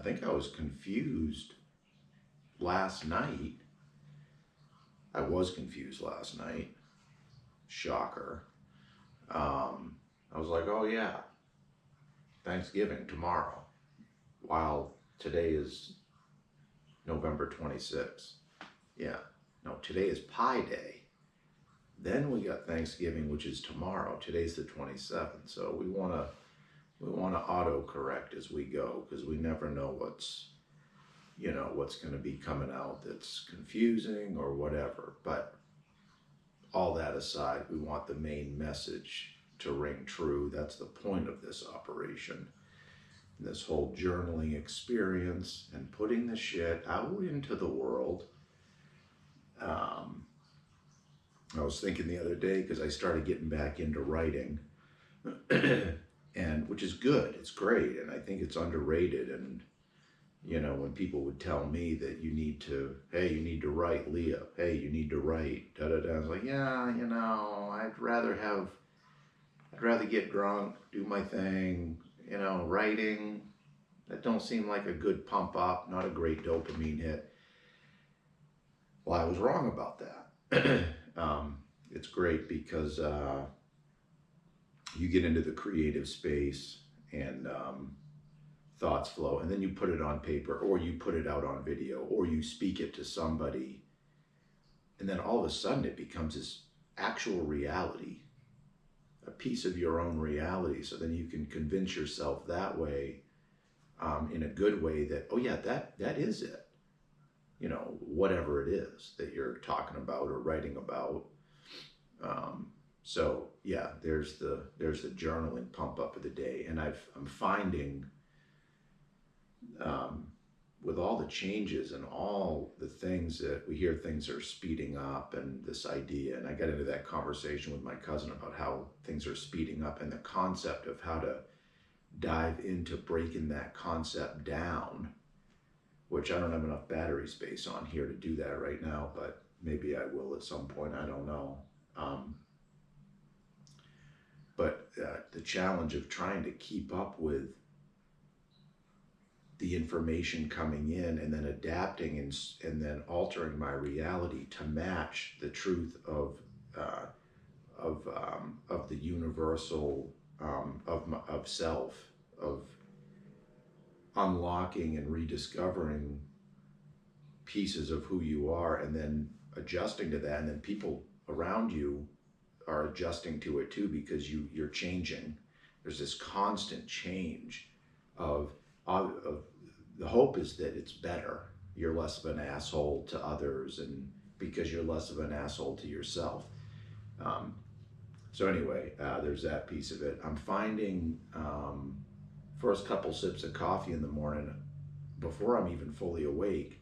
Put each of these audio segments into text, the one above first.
I think I was confused last night. I was confused last night. Shocker. I was like, oh yeah, Thanksgiving tomorrow, while today is November 26th. Yeah, no, today is Pi Day. Then we got Thanksgiving, which is tomorrow. Today's the 27th, so we wanna auto correct as we go, because we never know what's going to be coming out that's confusing or whatever. But all that aside, we want the main message to ring true. That's the point of this operation, this whole journaling experience and putting the shit out into the world. I was thinking the other day, because I started getting back into writing, and which is good, it's great, and I think it's underrated. And when people would tell me that you need to write, Leah, hey, you need to write, da da da, I was like, yeah, I'd rather get drunk, do my thing, writing, that don't seem like a good pump up, not a great dopamine hit. Well, I was wrong about that. It's great because you get into the creative space, and thoughts flow, and then you put it on paper, or you put it out on video, or you speak it to somebody, and then all of a sudden it becomes this actual reality, a piece of your own reality. So then you can convince yourself that way, in a good way, that, oh yeah, that is it, whatever it is that you're talking about or writing about. So yeah, there's the journaling pump up of the day. And I'm finding, with all the changes and all the things that we hear, things are speeding up, and this idea, and I got into that conversation with my cousin about how things are speeding up, and the concept of how to dive into breaking that concept down, which I don't have enough battery space on here to do that right now, but maybe I will at some point, I don't know. But the challenge of trying to keep up with the information coming in, and then adapting and then altering my reality to match the truth of the universal, of self, of unlocking and rediscovering pieces of who you are, and then adjusting to that, and then people around you are adjusting to it too, because you're changing. There's this constant change of the hope is that it's better. You're less of an asshole to others, and because you're less of an asshole to yourself. So anyway, there's that piece of it. I'm finding first couple sips of coffee in the morning, before I'm even fully awake,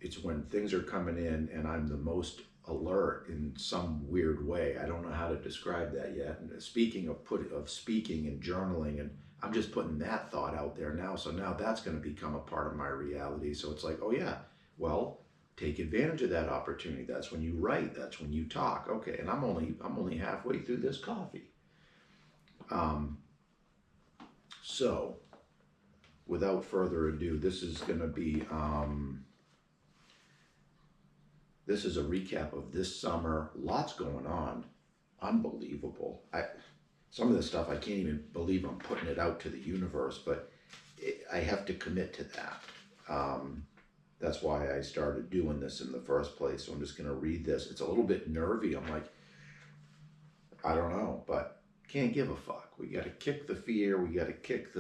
it's when things are coming in and I'm the most alert in some weird way. I don't know how to describe that yet. And speaking of speaking and journaling, and I'm just putting that thought out there now. So now that's going to become a part of my reality. So it's like, oh yeah, well, take advantage of that opportunity. That's when you write. That's when you talk. Okay, and I'm only halfway through this coffee. So without further ado, this is going to be this is a recap of this summer. Lots going on. Unbelievable. Some of this stuff, I can't even believe I'm putting it out to the universe, but I have to commit to that. That's why I started doing this in the first place. So I'm just going to read this. It's a little bit nervy. I'm like, I don't know, but can't give a fuck. We got to kick the fear. We got to kick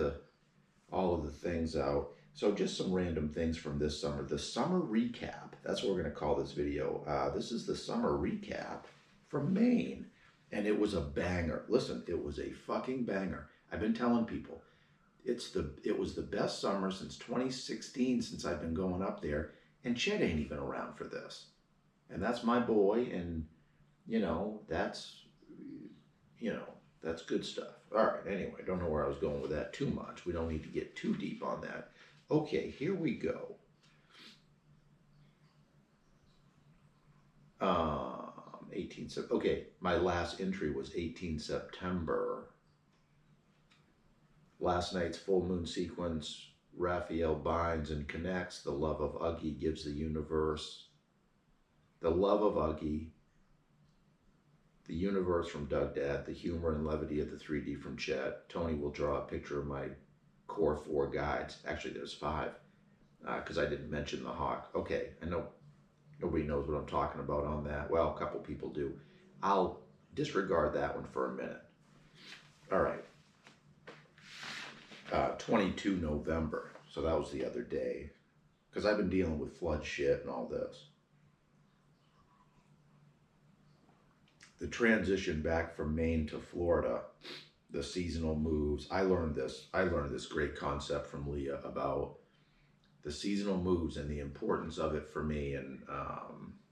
all of the things out. So just some random things from this summer. The summer recap. That's what we're going to call this video. This is the summer recap from Maine. And it was a banger. Listen, it was a fucking banger. I've been telling people, it was the best summer since 2016, since I've been going up there. And Chet ain't even around for this. And that's my boy. And, that's good stuff. All right, anyway, I don't know where I was going with that too much. We don't need to get too deep on that. Okay, here we go. 18 September. Okay, my last entry was 18 September. Last night's full moon sequence Raphael binds and connects. The love of Uggy gives the universe. The love of Uggy, the universe from Doug Dad, the humor and levity of the 3D from Chet. Tony will draw a picture of my core 4 guides. Actually, there's 5, because I didn't mention the hawk. Okay, I know nobody knows what I'm talking about on that. Well, a couple people do. I'll disregard that one for a minute. All right. 22 November. So that was the other day. Because I've been dealing with flood shit and all this. The transition back from Maine to Florida, the seasonal moves. I learned this great concept from Leah about the seasonal moves and the importance of it for me, and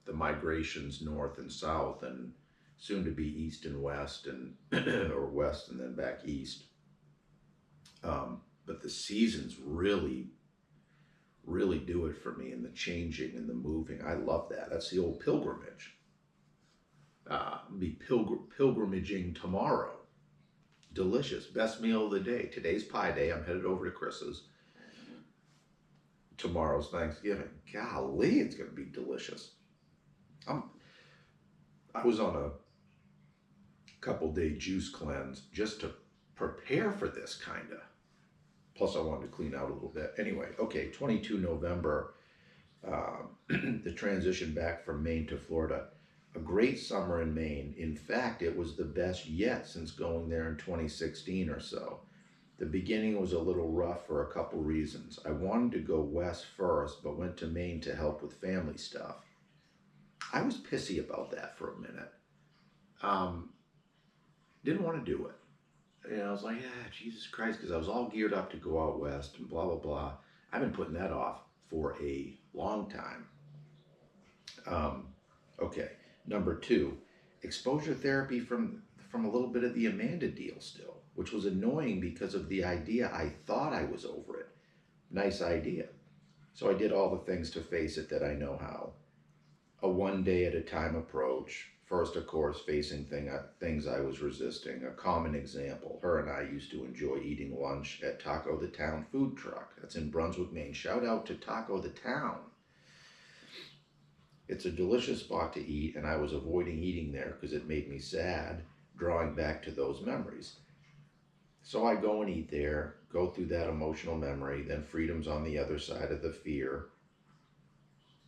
the migrations north and south, and soon to be east and west, and or west and then back east. But the seasons really do it for me, and the changing and the moving. I love that. That's the old pilgrimage. Be pilgrimaging tomorrow. Delicious. Best meal of the day. Today's Pie Day. I'm headed over to Chris's. Tomorrow's Thanksgiving. Golly, it's going to be delicious. I was on a couple-day juice cleanse just to prepare for this, kind of. Plus, I wanted to clean out a little bit. Anyway, okay, 22 November, the transition back from Maine to Florida. A great summer in Maine. In fact, it was the best yet since going there in 2016 or so. The beginning was a little rough for a couple reasons. I wanted to go west first, but went to Maine to help with family stuff. I was pissy about that for a minute. Didn't want to do it. And I was like, Jesus Christ, because I was all geared up to go out west and blah, blah, blah. I've been putting that off for a long time. Okay. Number 2, exposure therapy from a little bit of the Amanda deal still, which was annoying because of the idea. I thought I was over it. Nice idea. So I did all the things to face it that I know how. A 1 day at a time approach. First, of course, facing things I was resisting. A common example. Her and I used to enjoy eating lunch at Taco the Town food truck. That's in Brunswick, Maine. Shout out to Taco the Town. It's a delicious spot to eat, and I was avoiding eating there because it made me sad, drawing back to those memories. So I go and eat there, go through that emotional memory, then freedom's on the other side of the fear,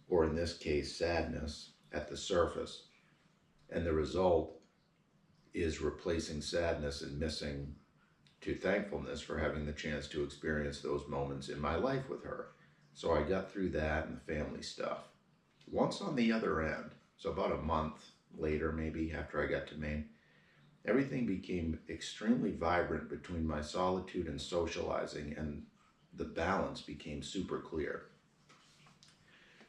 or in this case, sadness, at the surface. And the result is replacing sadness and missing to thankfulness for having the chance to experience those moments in my life with her. So I got through that and the family stuff. Once on the other end, so about a month later, maybe after I got to Maine, everything became extremely vibrant between my solitude and socializing, and the balance became super clear.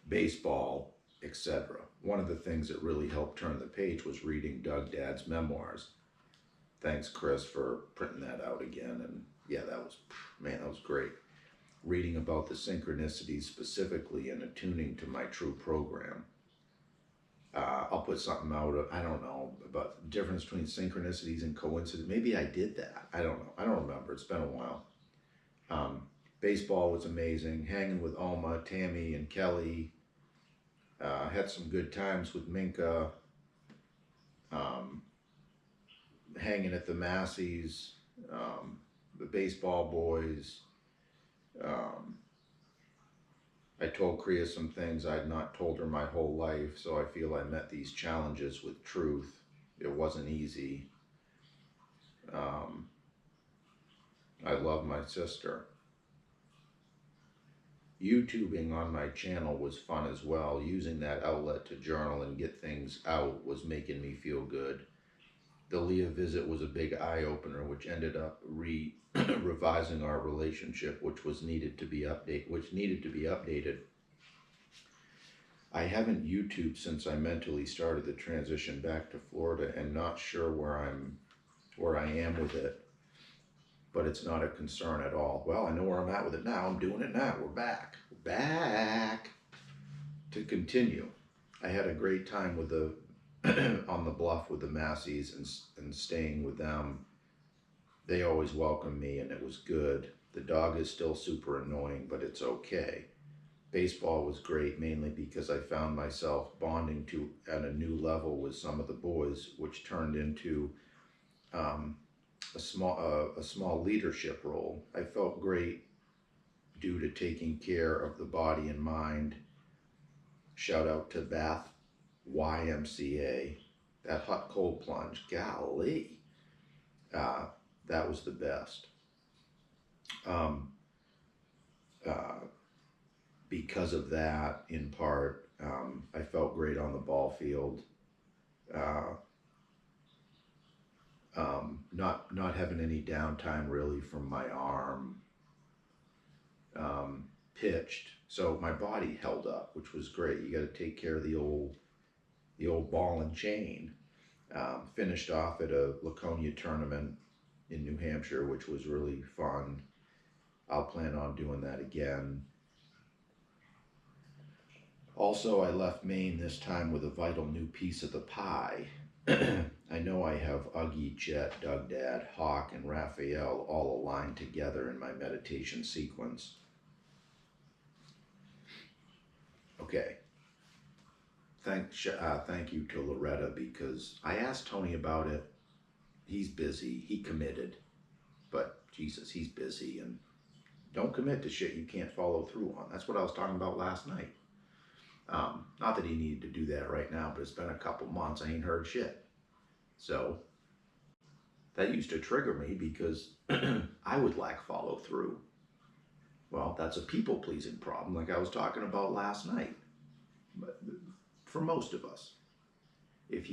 Baseball, etc. One of the things that really helped turn the page was reading Doug Dad's memoirs. Thanks, Chris, for printing that out again. And yeah, that was great. Reading about the synchronicities specifically and attuning to my true program. I'll put something out, I don't know, about the difference between synchronicities and coincidence. Maybe I did that. I don't know. I don't remember. It's been a while. Baseball was amazing. Hanging with Oma, Tammy, and Kelly. Had some good times with Minka. Hanging at the Massey's. The baseball boys. I told Kriya some things I'd not told her my whole life, so I feel I met these challenges with truth. It wasn't easy. I love my sister. YouTubing on my channel was fun as well. Using that outlet to journal and get things out was making me feel good. The Leah visit was a big eye-opener, which ended up revising our relationship, which needed to be updated. I haven't YouTubed since I mentally started the transition back to Florida, and not sure where I am with it, but it's not a concern at all. Well, I know where I'm at with it now. I'm doing it now. We're back. To continue. I had a great time with on the bluff with the Masseys and staying with them. They always welcomed me, and it was good. The dog is still super annoying, but it's okay. Baseball was great mainly because I found myself bonding to at a new level with some of the boys, which turned into um, a small leadership role. I felt great due to taking care of the body and mind. Shout out to Bath YMCA. That hot cold plunge, golly, uh, that was the best. Um, uh, because of that, in part, I felt great on the ball field. Uh, not having any downtime really from my arm. Pitched, so my body held up, which was great. You got to take care of the old ball and chain. Finished off at a Laconia tournament in New Hampshire, which was really fun. I'll plan on doing that again. Also, I left Maine this time with a vital new piece of the pie. I know I have Uggy, Jet, Doug Dad, Hawk, and Raphael all aligned together in my meditation sequence. Okay. Thank you to Loretta, because I asked Tony about it. He's busy. He committed. But Jesus, he's busy, and don't commit to shit you can't follow through on. That's what I was talking about last night. Not that he needed to do that right now, but it's been a couple months. I ain't heard shit. So that used to trigger me because I would lack follow through. Well, that's a people pleasing problem, like I was talking about last night. But for most of us, if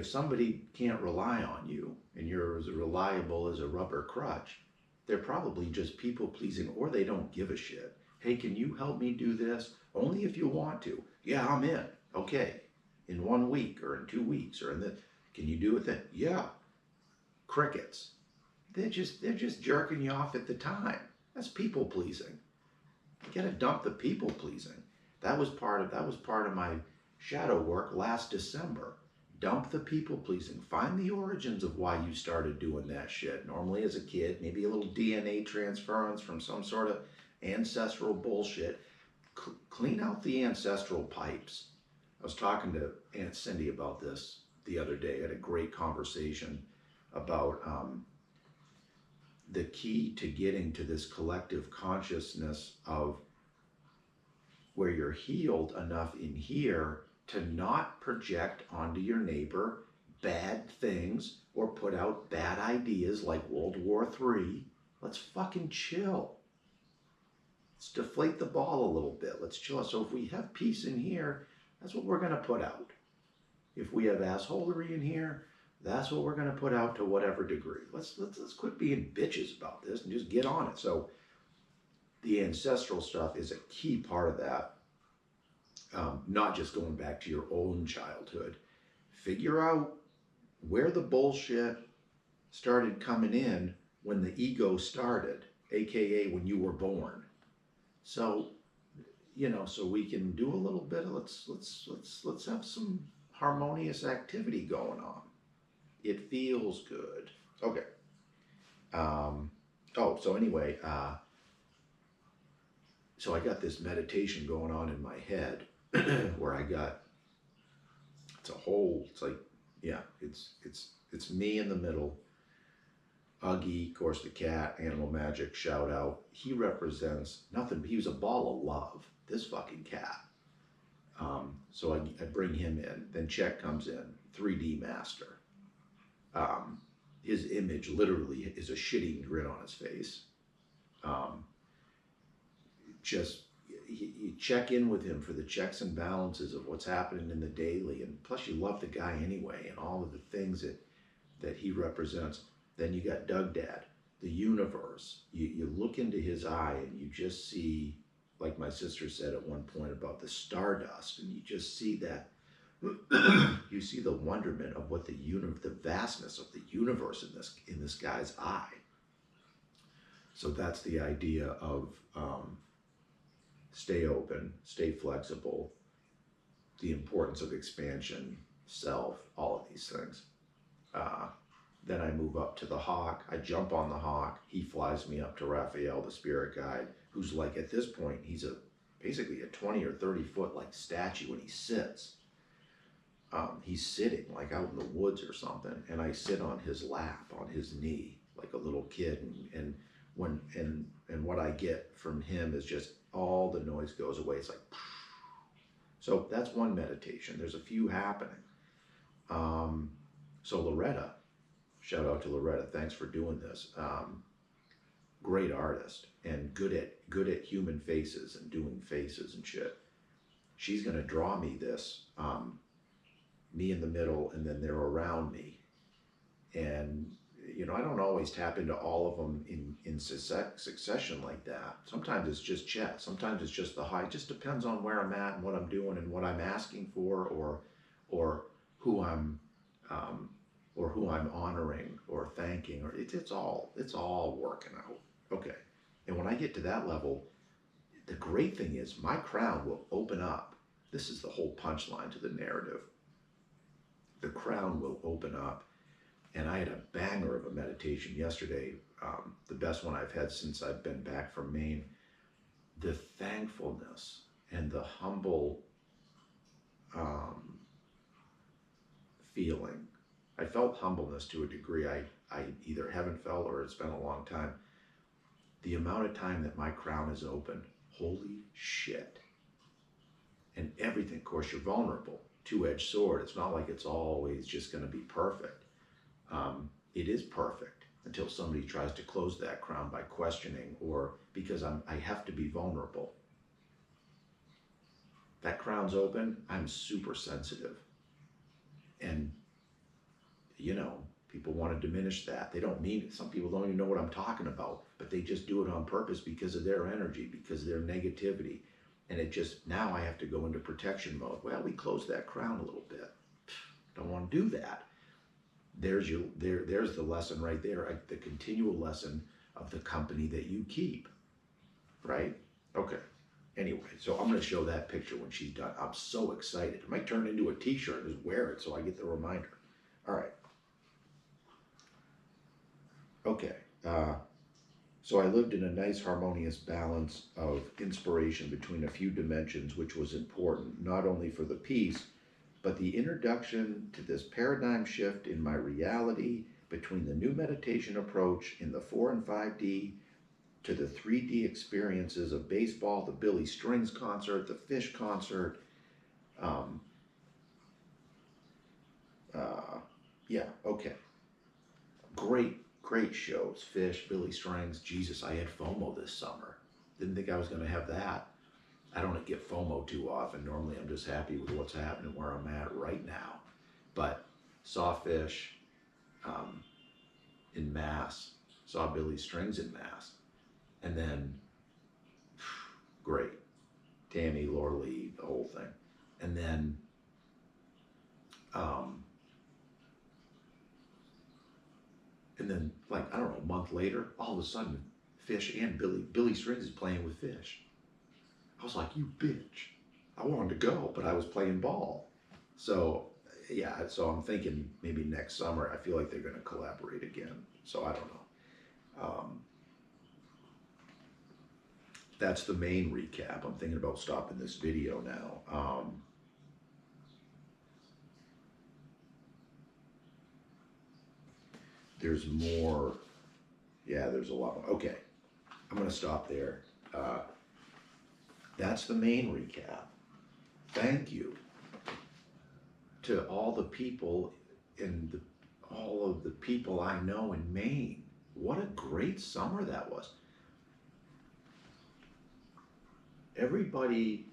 somebody can't rely on you and you're as reliable as a rubber crutch, they're probably just people pleasing, or they don't give a shit. Hey, can you help me do this? Only if you want to. Yeah, I'm in. Okay. In 1 week or in 2 weeks or in the, can you do it then? Yeah. Crickets. They're just jerking you off at the time. That's people pleasing. You gotta dump the people pleasing. That was part of my shadow work last December. Dump the people pleasing. Find the origins of why you started doing that shit. Normally as a kid, maybe a little DNA transference from some sort of ancestral bullshit. Clean out the ancestral pipes. I was talking to Aunt Cindy about this the other day. I had a great conversation about the key to getting to this collective consciousness of where you're healed enough in here to not project onto your neighbor bad things or put out bad ideas like World War III. Let's fucking chill. Let's deflate the ball a little bit. Let's chill. So if we have peace in here, that's what we're going to put out. If we have assholery in here, that's what we're going to put out to whatever degree. Let's quit being bitches about this and just get on it. So the ancestral stuff is a key part of that. Not just going back to your own childhood. Figure out where the bullshit started coming in when the ego started, aka when you were born. So, so we can do a little bit of let's have some harmonious activity going on. It feels good. Okay. So anyway, so I got this meditation going on in my head where it's me in the middle. Uggy, of course, the cat, Animal Magic, shout out. He represents nothing. He was a ball of love, this fucking cat. So I bring him in. Then Chet comes in, 3D master. His image literally is a shitting grin on his face. You check in with him for the checks and balances of what's happening in the daily, and plus you love the guy anyway, and all of the things that he represents. Then you got Doug Dad, the universe. You look into his eye and you just see, like my sister said at one point about the stardust, and you just see that. You see the wonderment of what the vastness of the universe in this guy's eye. So that's the idea of stay open, stay flexible, the importance of expansion, self, all of these things. Then I move up to the hawk. I jump on the hawk. He flies me up to Raphael, the spirit guide, who's like, at this point, he's basically a 20 or 30 foot like statue, and he sits. He's sitting like out in the woods or something, and I sit on his lap, on his knee, like a little kid, and what I get from him is just all the noise goes away. It's like, so that's one meditation. There's a few happening. So Loretta, shout out to Loretta. Thanks for doing this. Great artist and good at human faces and doing faces and shit. She's gonna draw me this, me in the middle, and then they're around me. And I don't always tap into all of them in succession like that. Sometimes it's just chat. Sometimes it's just the high. It just depends on where I'm at and what I'm doing and what I'm asking for, or who I'm honoring or thanking, or it's all working out. Okay. And when I get to that level, the great thing is my crown will open up. This is the whole punchline to the narrative. The crown will open up. And I had a banger of a meditation yesterday, the best one I've had since I've been back from Maine. The thankfulness and the humble feeling. I felt humbleness to a degree I either haven't felt or it's been a long time. The amount of time that my crown is open, holy shit. And everything, of course, you're vulnerable. Two-edged sword. It's not like it's always just going to be perfect. It is perfect until somebody tries to close that crown by questioning, or because I have to be vulnerable. That crown's open, I'm super sensitive. And, people want to diminish that. They don't mean it. Some people don't even know what I'm talking about, but they just do it on purpose because of their energy, because of their negativity. And now I have to go into protection mode. Well, we closed that crown a little bit. Don't want to do that. There's the lesson right there, the continual lesson of the company that you keep, right? Okay. Anyway, so I'm going to show that picture when she's done. I'm so excited. I might turn it into a t-shirt and just wear it so I get the reminder. All right. Okay. So I lived in a nice harmonious balance of inspiration between a few dimensions, which was important, not only for the piece, but the introduction to this paradigm shift in my reality between the new meditation approach in the 4 and 5D to the 3D experiences of baseball, the Billy Strings concert, the Fish concert. Yeah, okay. Great shows. Fish, Billy Strings. Jesus, I had FOMO this summer. Didn't think I was going to have that. I don't get FOMO too often. Normally I'm just happy with what's happening where I'm at right now. But saw Fish in Mass, saw Billy Strings in Mass, and then great, Tammy, Laura Lee, the whole thing. And then like, I don't know, a month later, all of a sudden Fish and Billy Strings is playing with Fish. I was like, you bitch. I wanted to go, but I was playing ball. So, yeah, so I'm thinking maybe next summer, I feel like they're going to collaborate again. So I don't know. That's the main recap. I'm thinking about stopping this video now. There's more. Yeah, there's a lot more. Okay, I'm going to stop there. That's the main recap. Thank you to all the people and all of the people I know in Maine. What a great summer that was. Everybody,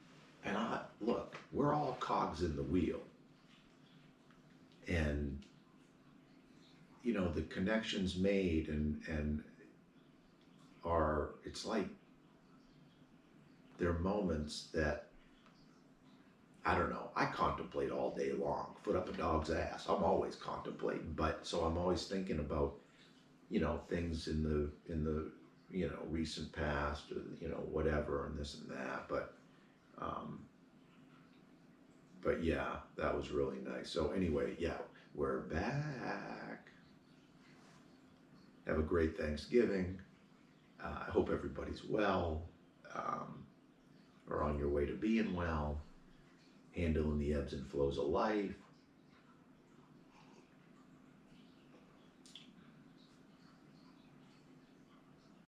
and look, we're all cogs in the wheel. And, the connections made and it's like, there are moments that, I don't know, I contemplate all day long, foot up a dog's ass. I'm always contemplating, so I'm always thinking about, things in the recent past, whatever, and this and that. But yeah, that was really nice. So anyway, yeah, we're back. Have a great Thanksgiving. I hope everybody's well, um, or on your way to being well, handling the ebbs and flows of life,